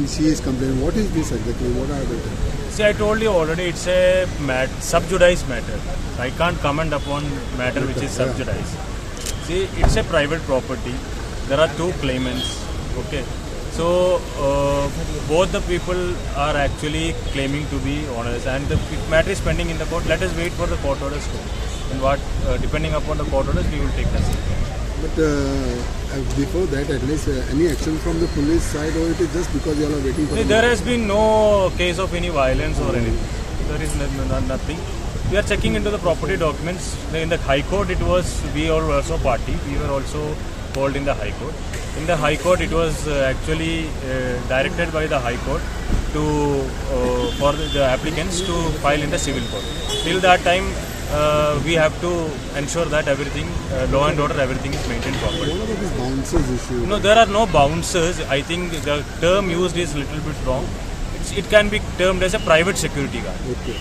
and she is complaining. What is this exactly? What are the things? See, I told you already, it's a subjudiced matter. I can't comment upon matter which is subjudiced. See, it's a private property. There are two claimants. Okay. So, both the people are actually claiming to be owners, and the matter is pending in the court. Let us wait for the court orders. And what, depending upon the court orders, we will take the step. But before that, at least any action from the police side, or it is just because you all are waiting for See, there has been no case of any violence or anything. There is nothing. We are checking into the property documents. In the High Court, we are also party. We were also called in the High Court. In the High Court, it was actually directed by the High Court to for the applicants to file in the civil court. Till that time, we have to ensure that everything, law and order, everything is maintained properly. What about this bouncers issue? No, there are no bouncers. I think the term used is a little bit wrong. It can be termed as a private security guard. Okay.